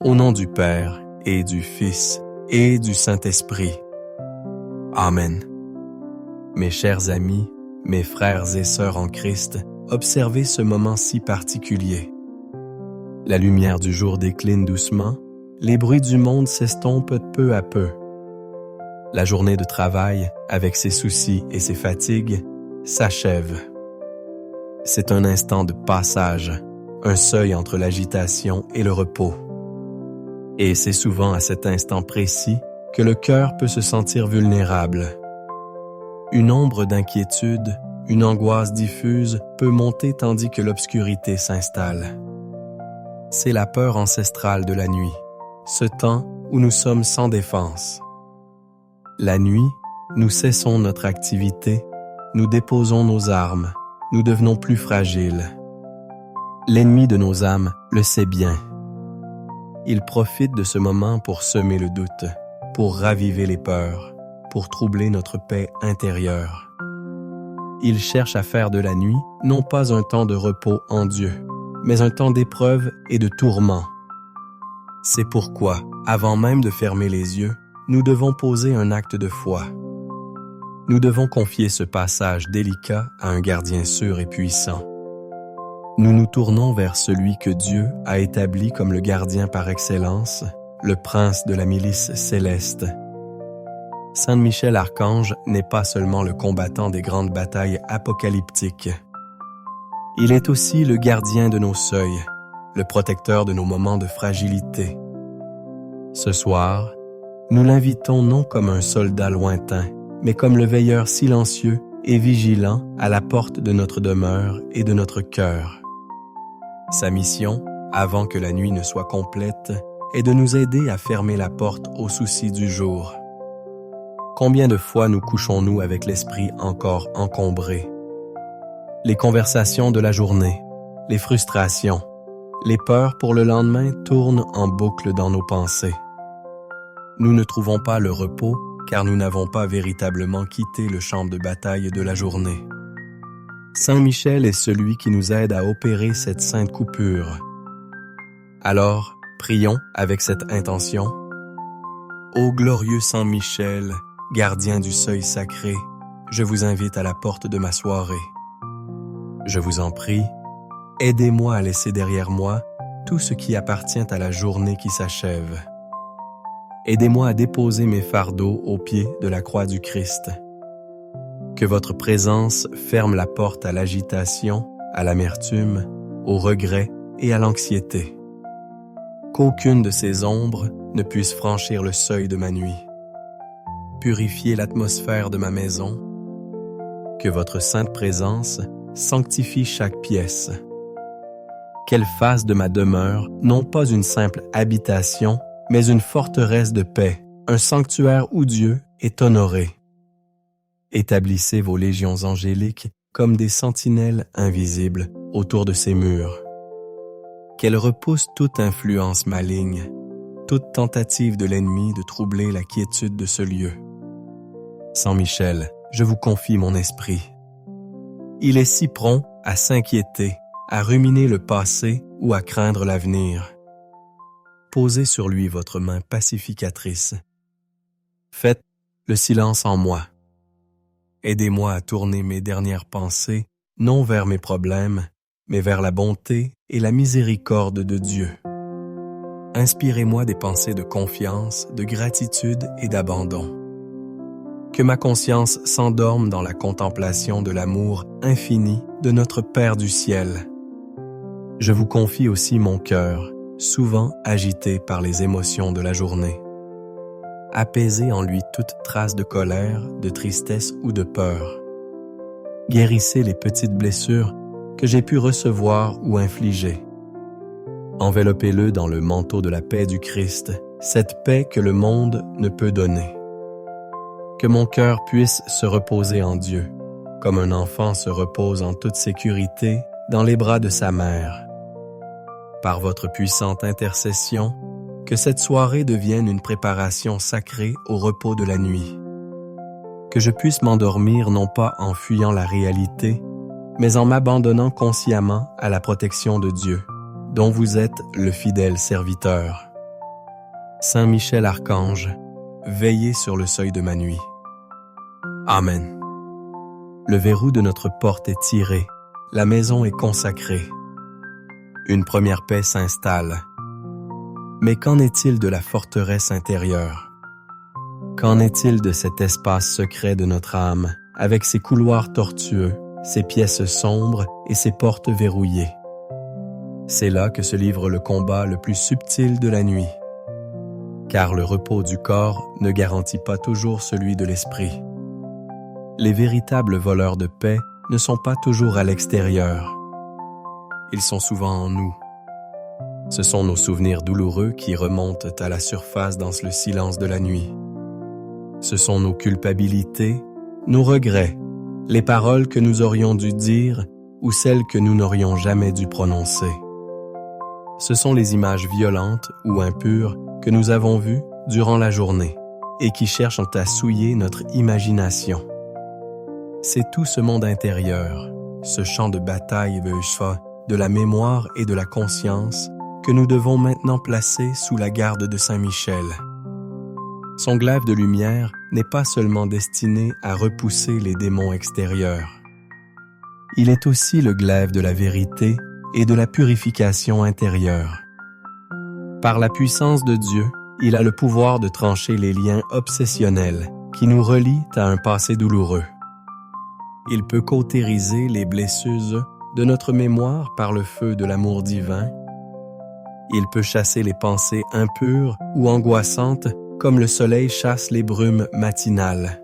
Au nom du Père, et du Fils, et du Saint-Esprit. Amen. Mes chers amis, mes frères et sœurs en Christ, observez ce moment si particulier. La lumière du jour décline doucement, les bruits du monde s'estompent peu à peu. La journée de travail, avec ses soucis et ses fatigues, s'achève. C'est un instant de passage, un seuil entre l'agitation et le repos. Et c'est souvent à cet instant précis que le cœur peut se sentir vulnérable. Une ombre d'inquiétude, une angoisse diffuse peut monter tandis que l'obscurité s'installe. C'est la peur ancestrale de la nuit, ce temps où nous sommes sans défense. La nuit, nous cessons notre activité, nous déposons nos armes, nous devenons plus fragiles. L'ennemi de nos âmes le sait bien. Il profite de ce moment pour semer le doute, pour raviver les peurs, pour troubler notre paix intérieure. Il cherche à faire de la nuit non pas un temps de repos en Dieu, mais un temps d'épreuve et de tourment. C'est pourquoi, avant même de fermer les yeux, nous devons poser un acte de foi. Nous devons confier ce passage délicat à un gardien sûr et puissant. Nous nous tournons vers celui que Dieu a établi comme le gardien par excellence, le prince de la milice céleste. Saint Michel Archange n'est pas seulement le combattant des grandes batailles apocalyptiques. Il est aussi le gardien de nos seuils, le protecteur de nos moments de fragilité. Ce soir, nous l'invitons non comme un soldat lointain, mais comme le veilleur silencieux et vigilant à la porte de notre demeure et de notre cœur. Sa mission, avant que la nuit ne soit complète, est de nous aider à fermer la porte aux soucis du jour. Combien de fois nous couchons-nous avec l'esprit encore encombré? Les conversations de la journée, les frustrations, les peurs pour le lendemain tournent en boucle dans nos pensées. Nous ne trouvons pas le repos car nous n'avons pas véritablement quitté le champ de bataille de la journée. Saint Michel est celui qui nous aide à opérer cette sainte coupure. Alors, prions avec cette intention. Ô glorieux Saint Michel, gardien du seuil sacré, je vous invite à la porte de ma soirée. Je vous en prie, aidez-moi à laisser derrière moi tout ce qui appartient à la journée qui s'achève. Aidez-moi à déposer mes fardeaux au pied de la croix du Christ. Que votre présence ferme la porte à l'agitation, à l'amertume, au regret et à l'anxiété. Qu'aucune de ces ombres ne puisse franchir le seuil de ma nuit. Purifiez l'atmosphère de ma maison. Que votre sainte présence sanctifie chaque pièce. Qu'elle fasse de ma demeure non pas une simple habitation, mais une forteresse de paix, un sanctuaire où Dieu est honoré. Établissez vos légions angéliques comme des sentinelles invisibles autour de ces murs. Qu'elles repoussent toute influence maligne, toute tentative de l'ennemi de troubler la quiétude de ce lieu. Saint Michel, je vous confie mon esprit. Il est si prompt à s'inquiéter, à ruminer le passé ou à craindre l'avenir. Posez sur lui votre main pacificatrice. Faites le silence en moi. Aidez-moi à tourner mes dernières pensées, non vers mes problèmes, mais vers la bonté et la miséricorde de Dieu. Inspirez-moi des pensées de confiance, de gratitude et d'abandon. Que ma conscience s'endorme dans la contemplation de l'amour infini de notre Père du ciel. Je vous confie aussi mon cœur, souvent agité par les émotions de la journée. Apaisez en lui toute trace de colère, de tristesse ou de peur. Guérissez les petites blessures que j'ai pu recevoir ou infliger. Enveloppez-le dans le manteau de la paix du Christ, cette paix que le monde ne peut donner. Que mon cœur puisse se reposer en Dieu, comme un enfant se repose en toute sécurité dans les bras de sa mère. Par votre puissante intercession, que cette soirée devienne une préparation sacrée au repos de la nuit. Que je puisse m'endormir non pas en fuyant la réalité, mais en m'abandonnant consciemment à la protection de Dieu, dont vous êtes le fidèle serviteur. Saint Michel Archange, veillez sur le seuil de ma nuit. Amen. Le verrou de notre porte est tiré, la maison est consacrée. Une première paix s'installe. Mais qu'en est-il de la forteresse intérieure? Qu'en est-il de cet espace secret de notre âme, avec ses couloirs tortueux, ses pièces sombres et ses portes verrouillées? C'est là que se livre le combat le plus subtil de la nuit. Car le repos du corps ne garantit pas toujours celui de l'esprit. Les véritables voleurs de paix ne sont pas toujours à l'extérieur. Ils sont souvent en nous. Ce sont nos souvenirs douloureux qui remontent à la surface dans le silence de la nuit. Ce sont nos culpabilités, nos regrets, les paroles que nous aurions dû dire ou celles que nous n'aurions jamais dû prononcer. Ce sont les images violentes ou impures que nous avons vues durant la journée et qui cherchent à souiller notre imagination. C'est tout ce monde intérieur, ce champ de bataille de la mémoire et de la conscience que nous devons maintenant placer sous la garde de Saint Michel. Son glaive de lumière n'est pas seulement destiné à repousser les démons extérieurs. Il est aussi le glaive de la vérité et de la purification intérieure. Par la puissance de Dieu, il a le pouvoir de trancher les liens obsessionnels qui nous relient à un passé douloureux. Il peut cautériser les blessures de notre mémoire par le feu de l'amour divin. Il peut chasser les pensées impures ou angoissantes comme le soleil chasse les brumes matinales.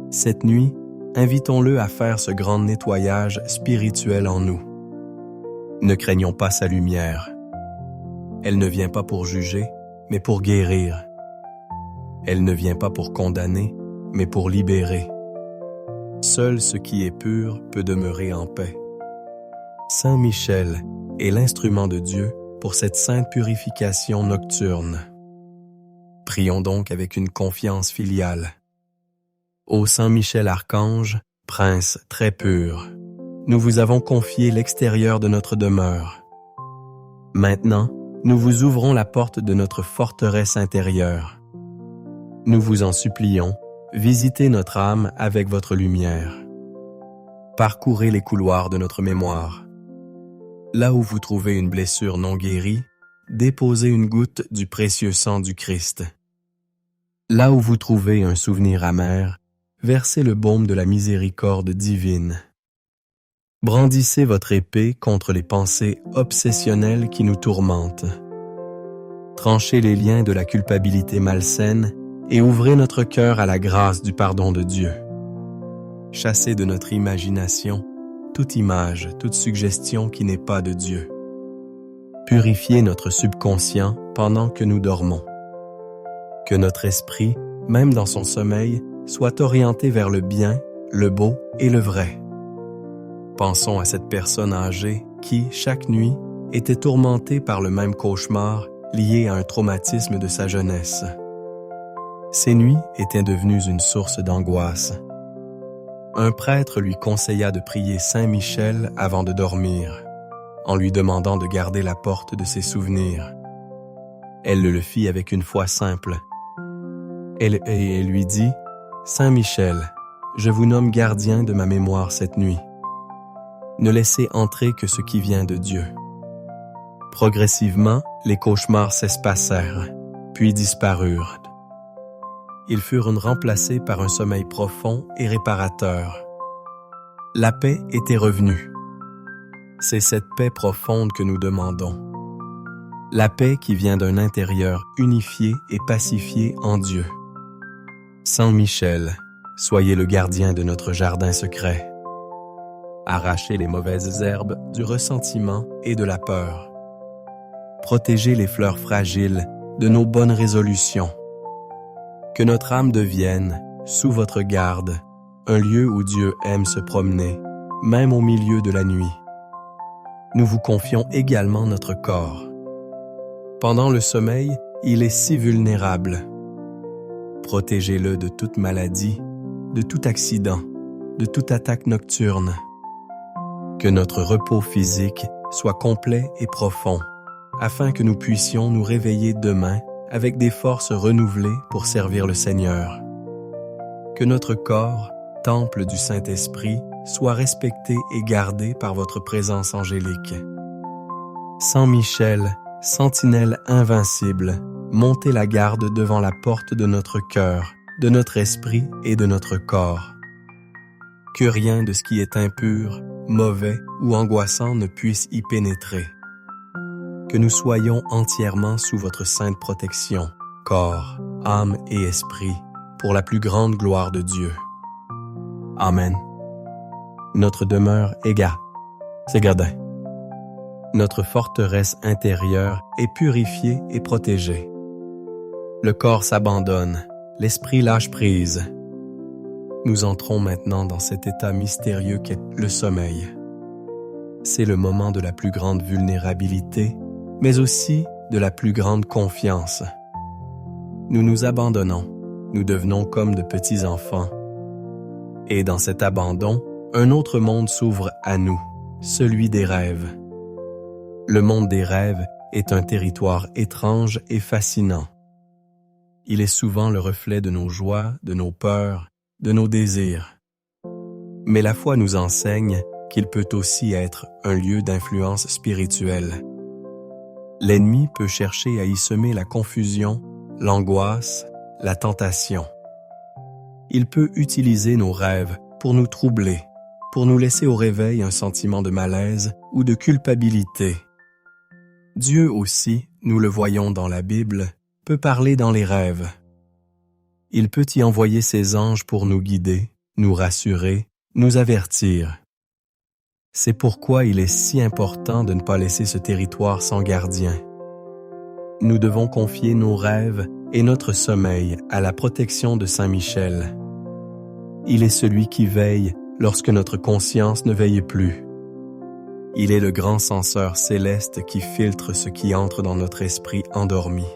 Cette nuit, invitons-le à faire ce grand nettoyage spirituel en nous. Ne craignons pas sa lumière. Elle ne vient pas pour juger, mais pour guérir. Elle ne vient pas pour condamner, mais pour libérer. Seul ce qui est pur peut demeurer en paix. Saint Michel est l'instrument de Dieu pour cette sainte purification nocturne. Prions donc avec une confiance filiale. Ô Saint Michel Archange, Prince très pur, nous vous avons confié l'extérieur de notre demeure. Maintenant, nous vous ouvrons la porte de notre forteresse intérieure. Nous vous en supplions, visitez notre âme avec votre lumière. Parcourez les couloirs de notre mémoire. Là où vous trouvez une blessure non guérie, déposez une goutte du précieux sang du Christ. Là où vous trouvez un souvenir amer, versez le baume de la miséricorde divine. Brandissez votre épée contre les pensées obsessionnelles qui nous tourmentent. Tranchez les liens de la culpabilité malsaine et ouvrez notre cœur à la grâce du pardon de Dieu. Chassez de notre imagination toute image, toute suggestion qui n'est pas de Dieu. Purifiez notre subconscient pendant que nous dormons. Que notre esprit, même dans son sommeil, soit orienté vers le bien, le beau et le vrai. Pensons à cette personne âgée qui, chaque nuit, était tourmentée par le même cauchemar lié à un traumatisme de sa jeunesse. Ces nuits étaient devenues une source d'angoisse. Un prêtre lui conseilla de prier Saint Michel avant de dormir, en lui demandant de garder la porte de ses souvenirs. Elle le fit avec une foi simple. Elle lui dit « Saint Michel, je vous nomme gardien de ma mémoire cette nuit. Ne laissez entrer que ce qui vient de Dieu. » Progressivement, les cauchemars s'espacèrent, puis disparurent. Ils furent remplacés par un sommeil profond et réparateur. La paix était revenue. C'est cette paix profonde que nous demandons. La paix qui vient d'un intérieur unifié et pacifié en Dieu. Saint Michel, soyez le gardien de notre jardin secret. Arrachez les mauvaises herbes du ressentiment et de la peur. Protégez les fleurs fragiles de nos bonnes résolutions. Que notre âme devienne, sous votre garde, un lieu où Dieu aime se promener, même au milieu de la nuit. Nous vous confions également notre corps. Pendant le sommeil, il est si vulnérable. Protégez-le de toute maladie, de tout accident, de toute attaque nocturne. Que notre repos physique soit complet et profond, afin que nous puissions nous réveiller demain avec des forces renouvelées pour servir le Seigneur. Que notre corps, temple du Saint-Esprit, soit respecté et gardé par votre présence angélique. Saint Michel, sentinelle invincible, montez la garde devant la porte de notre cœur, de notre esprit et de notre corps. Que rien de ce qui est impur, mauvais ou angoissant ne puisse y pénétrer. Que nous soyons entièrement sous votre sainte protection, corps, âme et esprit, pour la plus grande gloire de Dieu. Amen. Notre demeure est c'est Gardin. Notre forteresse intérieure est purifiée et protégée. Le corps s'abandonne, l'esprit lâche prise. Nous entrons maintenant dans cet état mystérieux qu'est le sommeil. C'est le moment de la plus grande vulnérabilité, mais aussi de la plus grande confiance. Nous nous abandonnons, nous devenons comme de petits enfants. Et dans cet abandon, un autre monde s'ouvre à nous, celui des rêves. Le monde des rêves est un territoire étrange et fascinant. Il est souvent le reflet de nos joies, de nos peurs, de nos désirs. Mais la foi nous enseigne qu'il peut aussi être un lieu d'influence spirituelle. L'ennemi peut chercher à y semer la confusion, l'angoisse, la tentation. Il peut utiliser nos rêves pour nous troubler, pour nous laisser au réveil un sentiment de malaise ou de culpabilité. Dieu aussi, nous le voyons dans la Bible, peut parler dans les rêves. Il peut y envoyer ses anges pour nous guider, nous rassurer, nous avertir. C'est pourquoi il est si important de ne pas laisser ce territoire sans gardien. Nous devons confier nos rêves et notre sommeil à la protection de Saint Michel. Il est celui qui veille lorsque notre conscience ne veille plus. Il est le grand censeur céleste qui filtre ce qui entre dans notre esprit endormi.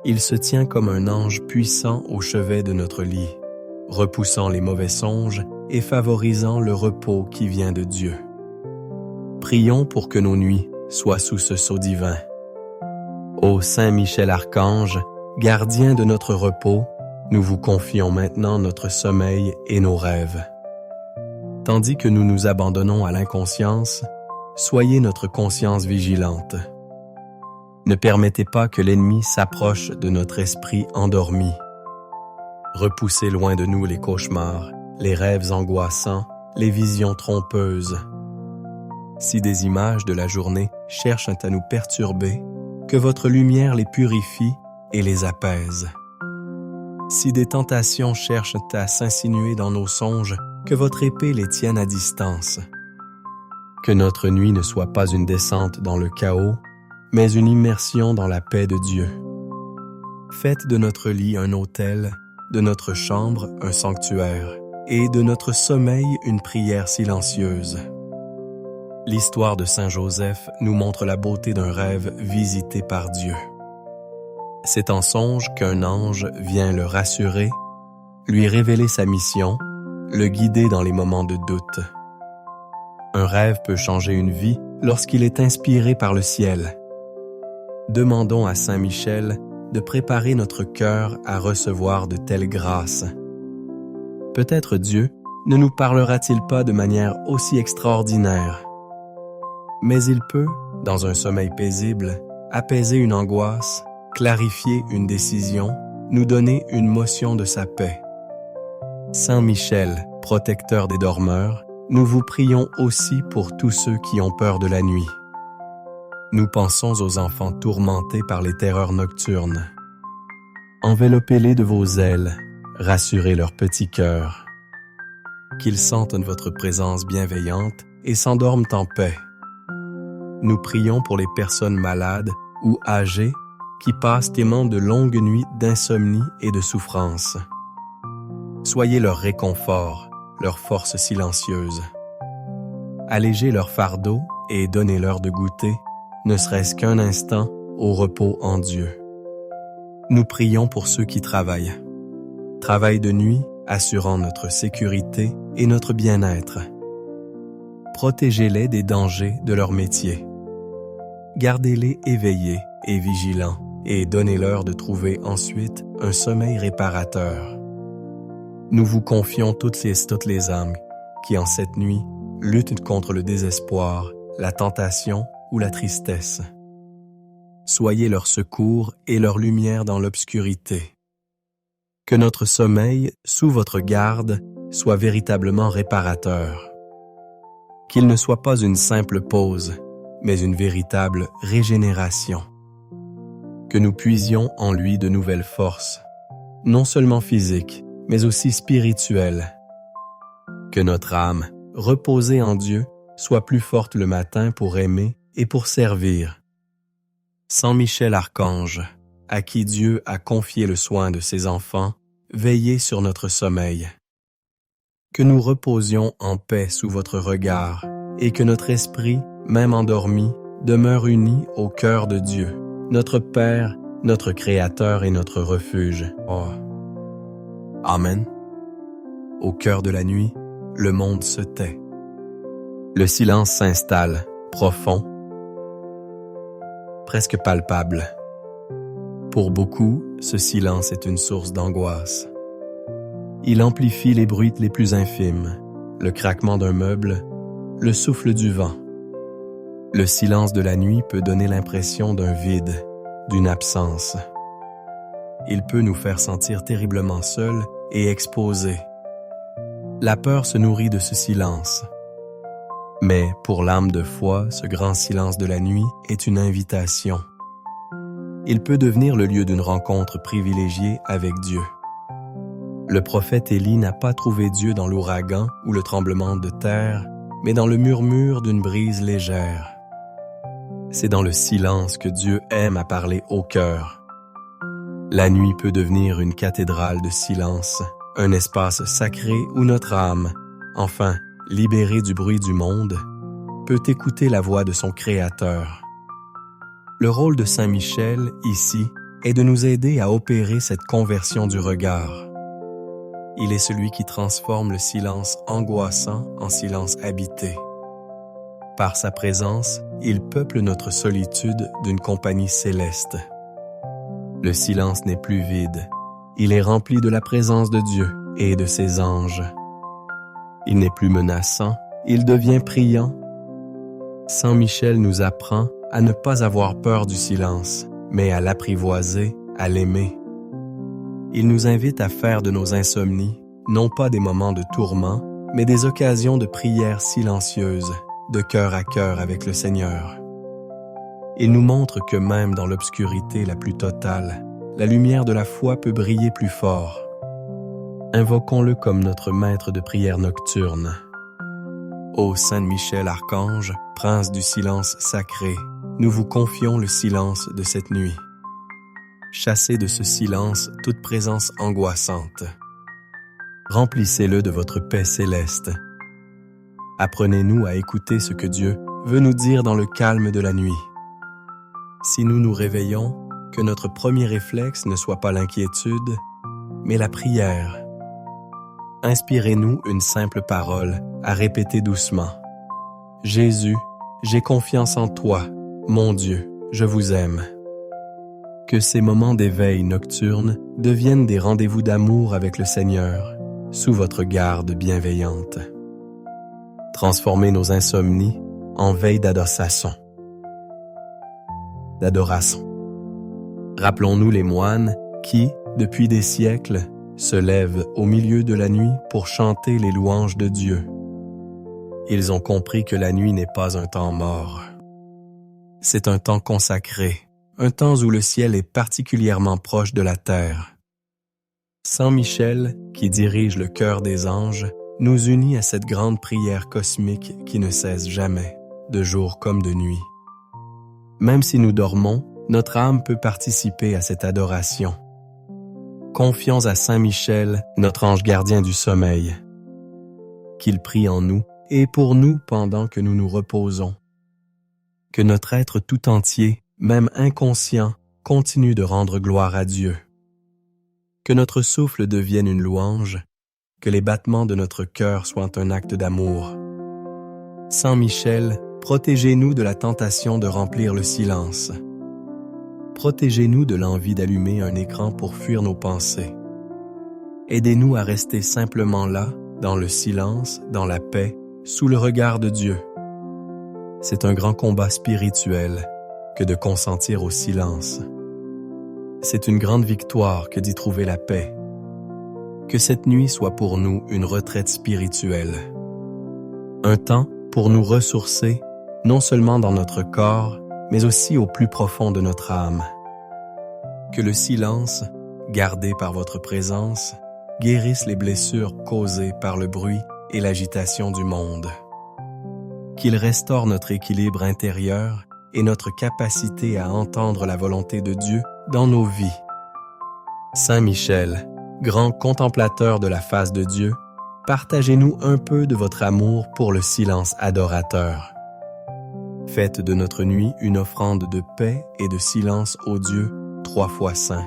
Il se tient comme un ange puissant au chevet de notre lit, repoussant les mauvais songes et favorisant le repos qui vient de Dieu. Prions pour que nos nuits soient sous ce sceau divin. Ô Saint Michel Archange, gardien de notre repos, nous vous confions maintenant notre sommeil et nos rêves. Tandis que nous nous abandonnons à l'inconscience, soyez notre conscience vigilante. Ne permettez pas que l'ennemi s'approche de notre esprit endormi. Repoussez loin de nous les cauchemars, les rêves angoissants, les visions trompeuses. Si des images de la journée cherchent à nous perturber, que votre lumière les purifie et les apaise. Si des tentations cherchent à s'insinuer dans nos songes, que votre épée les tienne à distance. Que notre nuit ne soit pas une descente dans le chaos, mais une immersion dans la paix de Dieu. Faites de notre lit un autel, de notre chambre un sanctuaire, et de notre sommeil une prière silencieuse. L'histoire de Saint Joseph nous montre la beauté d'un rêve visité par Dieu. C'est en songe qu'un ange vient le rassurer, lui révéler sa mission, le guider dans les moments de doute. Un rêve peut changer une vie lorsqu'il est inspiré par le ciel. Demandons à Saint Michel de préparer notre cœur à recevoir de telles grâces. Peut-être Dieu ne nous parlera-t-il pas de manière aussi extraordinaire, mais il peut, dans un sommeil paisible, apaiser une angoisse, clarifier une décision, nous donner une motion de sa paix. Saint Michel, protecteur des dormeurs, nous vous prions aussi pour tous ceux qui ont peur de la nuit. Nous pensons aux enfants tourmentés par les terreurs nocturnes. Enveloppez-les de vos ailes, rassurez leur petit cœur. Qu'ils sentent votre présence bienveillante et s'endorment en paix. Nous prions pour les personnes malades ou âgées qui passent aimant de longues nuits d'insomnie et de souffrance. Soyez leur réconfort, leur force silencieuse. Allégez leur fardeau et donnez-leur de goûter, ne serait-ce qu'un instant, au repos en Dieu. Nous prions pour ceux qui travaillent. Travaillent de nuit, assurant notre sécurité et notre bien-être. Protégez-les des dangers de leur métier. Gardez-les éveillés et vigilants, et donnez-leur de trouver ensuite un sommeil réparateur. Nous vous confions toutes les âmes qui, en cette nuit, luttent contre le désespoir, la tentation ou la tristesse. Soyez leur secours et leur lumière dans l'obscurité. Que notre sommeil, sous votre garde, soit véritablement réparateur. Qu'il ne soit pas une simple pause, mais une véritable régénération. Que nous puisions en lui de nouvelles forces, non seulement physiques, mais aussi spirituelles. Que notre âme, reposée en Dieu, soit plus forte le matin pour aimer et pour servir. Saint Michel Archange, à qui Dieu a confié le soin de ses enfants, veillez sur notre sommeil. Que nous reposions en paix sous votre regard et que notre esprit, même endormi, demeure uni au cœur de Dieu, notre Père, notre Créateur et notre refuge. Oh. Amen. Au cœur de la nuit, le monde se tait. Le silence s'installe, profond, presque palpable. Pour beaucoup, ce silence est une source d'angoisse. Il amplifie les bruits les plus infimes, le craquement d'un meuble, le souffle du vent. Le silence de la nuit peut donner l'impression d'un vide, d'une absence. Il peut nous faire sentir terriblement seuls et exposés. La peur se nourrit de ce silence. Mais pour l'âme de foi, ce grand silence de la nuit est une invitation. Il peut devenir le lieu d'une rencontre privilégiée avec Dieu. Le prophète Élie n'a pas trouvé Dieu dans l'ouragan ou le tremblement de terre, mais dans le murmure d'une brise légère. C'est dans le silence que Dieu aime à parler au cœur. La nuit peut devenir une cathédrale de silence, un espace sacré où notre âme, enfin libérée du bruit du monde, peut écouter la voix de son Créateur. Le rôle de Saint Michel, ici, est de nous aider à opérer cette conversion du regard. Il est celui qui transforme le silence angoissant en silence habité. Par sa présence, il peuple notre solitude d'une compagnie céleste. Le silence n'est plus vide, il est rempli de la présence de Dieu et de ses anges. Il n'est plus menaçant, il devient priant. Saint Michel nous apprend à ne pas avoir peur du silence, mais à l'apprivoiser, à l'aimer. Il nous invite à faire de nos insomnies, non pas des moments de tourment, mais des occasions de prière silencieuse, de cœur à cœur avec le Seigneur. Il nous montre que même dans l'obscurité la plus totale, la lumière de la foi peut briller plus fort. Invoquons-le comme notre maître de prière nocturne. Ô Saint Michel Archange, prince du silence sacré, nous vous confions le silence de cette nuit. Chassez de ce silence toute présence angoissante. Remplissez-le de votre paix céleste. Apprenez-nous à écouter ce que Dieu veut nous dire dans le calme de la nuit. Si nous nous réveillons, que notre premier réflexe ne soit pas l'inquiétude, mais la prière. Inspirez-nous une simple parole à répéter doucement. Jésus, j'ai confiance en toi, mon Dieu, je vous aime. Que ces moments d'éveil nocturne deviennent des rendez-vous d'amour avec le Seigneur, sous votre garde bienveillante. Transformez nos insomnies en veille d'adoration. Rappelons-nous les moines qui, depuis des siècles, se lèvent au milieu de la nuit pour chanter les louanges de Dieu. Ils ont compris que la nuit n'est pas un temps mort. C'est un temps consacré, un temps où le ciel est particulièrement proche de la terre. Saint Michel, qui dirige le cœur des anges, nous unit à cette grande prière cosmique qui ne cesse jamais, de jour comme de nuit. Même si nous dormons, notre âme peut participer à cette adoration. Confions à Saint Michel, notre ange gardien du sommeil. Qu'il prie en nous et pour nous pendant que nous nous reposons. Que notre être tout entier, même inconscient, continue de rendre gloire à Dieu. Que notre souffle devienne une louange, que les battements de notre cœur soient un acte d'amour. Saint Michel, protégez-nous de la tentation de remplir le silence. protégez-nous de l'envie d'allumer un écran pour fuir nos pensées. Aidez-nous à rester simplement là, dans le silence, dans la paix, sous le regard de Dieu. C'est un grand combat spirituel que de consentir au silence. C'est une grande victoire que d'y trouver la paix. Que cette nuit soit pour nous une retraite spirituelle. Un temps pour nous ressourcer, non seulement dans notre corps, mais aussi au plus profond de notre âme. Que le silence, gardé par votre présence, guérisse les blessures causées par le bruit et l'agitation du monde. Qu'il restaure notre équilibre intérieur et notre capacité à entendre la volonté de Dieu dans nos vies. Saint Michel, grand contemplateur de la face de Dieu, partagez-nous un peu de votre amour pour le silence adorateur. Faites de notre nuit une offrande de paix et de silence au Dieu 3 fois saint.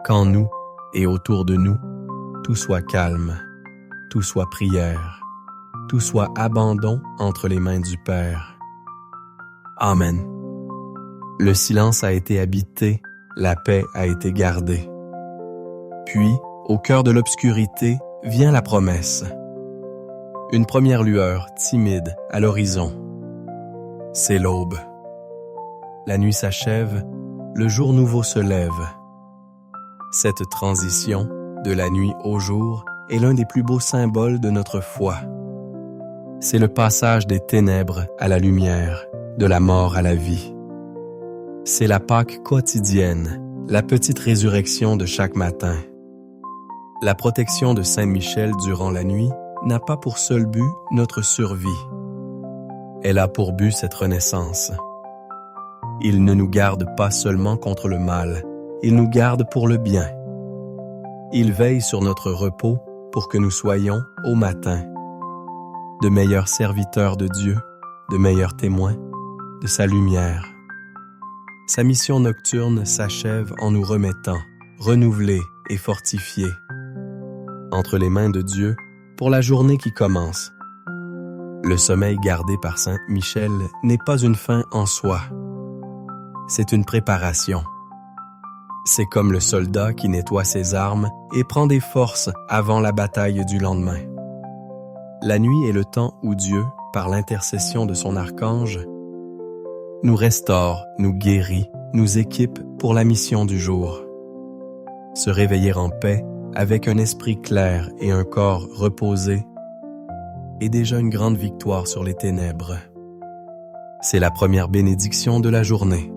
Qu'en nous et autour de nous, tout soit calme, tout soit prière, tout soit abandon entre les mains du Père. Amen. Le silence a été habité, la paix a été gardée. Puis, au cœur de l'obscurité, vient la promesse. Une première lueur timide à l'horizon. C'est l'aube. La nuit s'achève, le jour nouveau se lève. Cette transition, de la nuit au jour, est l'un des plus beaux symboles de notre foi. C'est le passage des ténèbres à la lumière, de la mort à la vie. C'est la Pâque quotidienne, la petite résurrection de chaque matin. La protection de Saint Michel durant la nuit n'a pas pour seul but notre survie. Elle a pour but cette renaissance. Il ne nous garde pas seulement contre le mal, il nous garde pour le bien. Il veille sur notre repos pour que nous soyons, au matin, de meilleurs serviteurs de Dieu, de meilleurs témoins de sa lumière. Sa mission nocturne s'achève en nous remettant, renouvelés et fortifiés, entre les mains de Dieu pour la journée qui commence. Le sommeil gardé par Saint Michel n'est pas une fin en soi. C'est une préparation. C'est comme le soldat qui nettoie ses armes et prend des forces avant la bataille du lendemain. La nuit est le temps où Dieu, par l'intercession de son archange, nous restaure, nous guérit, nous équipe pour la mission du jour. Se réveiller en paix, avec un esprit clair et un corps reposé, est déjà une grande victoire sur les ténèbres. C'est la première bénédiction de la journée.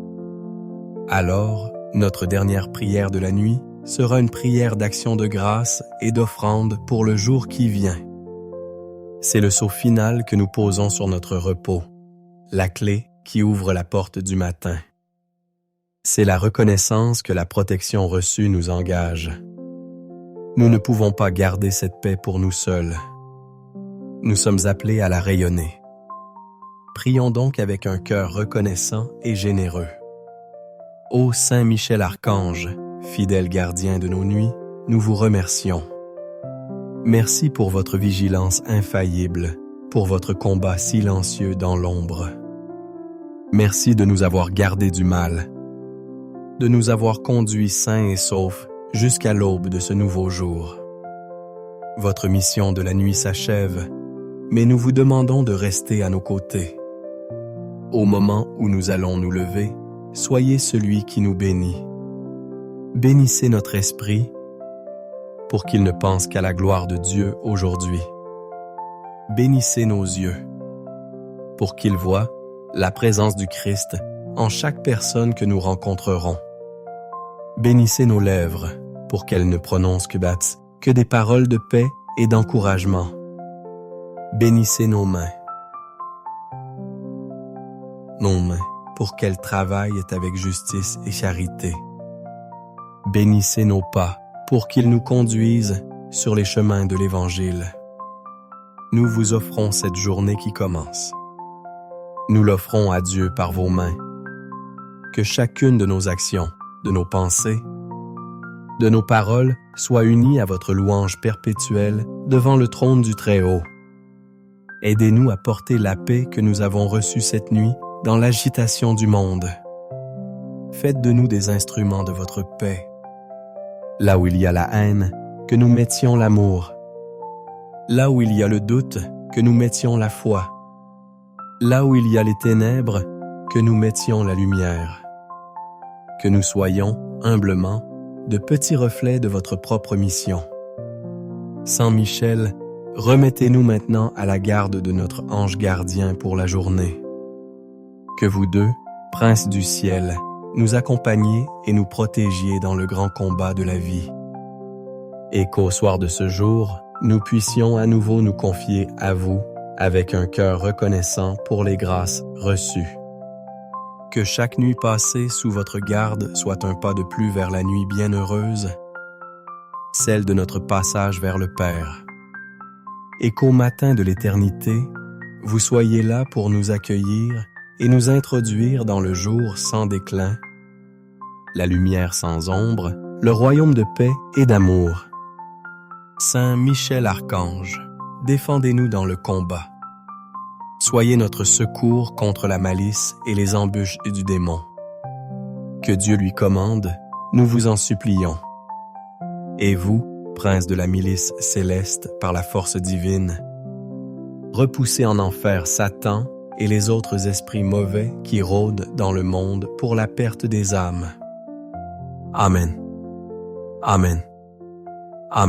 Alors, notre dernière prière de la nuit sera une prière d'action de grâce et d'offrande pour le jour qui vient. C'est le sceau final que nous posons sur notre repos, la clé qui ouvre la porte du matin. C'est la reconnaissance que la protection reçue nous engage. Nous ne pouvons pas garder cette paix pour nous seuls. Nous sommes appelés à la rayonner. Prions donc avec un cœur reconnaissant et généreux. Ô Saint Michel Archange, fidèle gardien de nos nuits, nous vous remercions. Merci pour votre vigilance infaillible, pour votre combat silencieux dans l'ombre. Merci de nous avoir gardés du mal, de nous avoir conduits sains et saufs jusqu'à l'aube de ce nouveau jour. Votre mission de la nuit s'achève, mais nous vous demandons de rester à nos côtés. Au moment où nous allons nous lever, soyez celui qui nous bénit. Bénissez notre esprit pour qu'il ne pense qu'à la gloire de Dieu aujourd'hui. Bénissez nos yeux pour qu'ils voient la présence du Christ en chaque personne que nous rencontrerons. Bénissez nos lèvres pour qu'elles ne prononcent que des paroles de paix et d'encouragement. Bénissez nos mains pour qu'elles travaillent avec justice et charité. Bénissez nos pas pour qu'ils nous conduisent sur les chemins de l'Évangile. Nous vous offrons cette journée qui commence. Nous l'offrons à Dieu par vos mains. Que chacune de nos actions, de nos pensées, de nos paroles soit unie à votre louange perpétuelle devant le trône du Très-Haut. Aidez-nous à porter la paix que nous avons reçue cette nuit dans l'agitation du monde. faites de nous des instruments de votre paix. Là où il y a la haine, que nous mettions l'amour. Là où il y a le doute, que nous mettions la foi. Là où il y a les ténèbres, que nous mettions la lumière. Que nous soyons, humblement, de petits reflets de votre propre mission. Saint Michel, remettez-nous maintenant à la garde de notre ange gardien pour la journée. Que vous deux, princes du ciel, nous accompagniez et nous protégiez dans le grand combat de la vie. Et qu'au soir de ce jour, nous puissions à nouveau nous confier à vous avec un cœur reconnaissant pour les grâces reçues. Que chaque nuit passée sous votre garde soit un pas de plus vers la nuit bienheureuse, celle de notre passage vers le Père. Et qu'au matin de l'éternité, vous soyez là pour nous accueillir et nous introduire dans le jour sans déclin, la lumière sans ombre, le royaume de paix et d'amour. Saint Michel Archange, défendez-nous dans le combat. Soyez notre secours contre la malice et les embûches du démon. Que Dieu lui commande, nous vous en supplions. Et vous, prince de la milice céleste par la force divine, repoussez en enfer Satan et les autres esprits mauvais qui rôdent dans le monde pour la perte des âmes. Amen. Amen.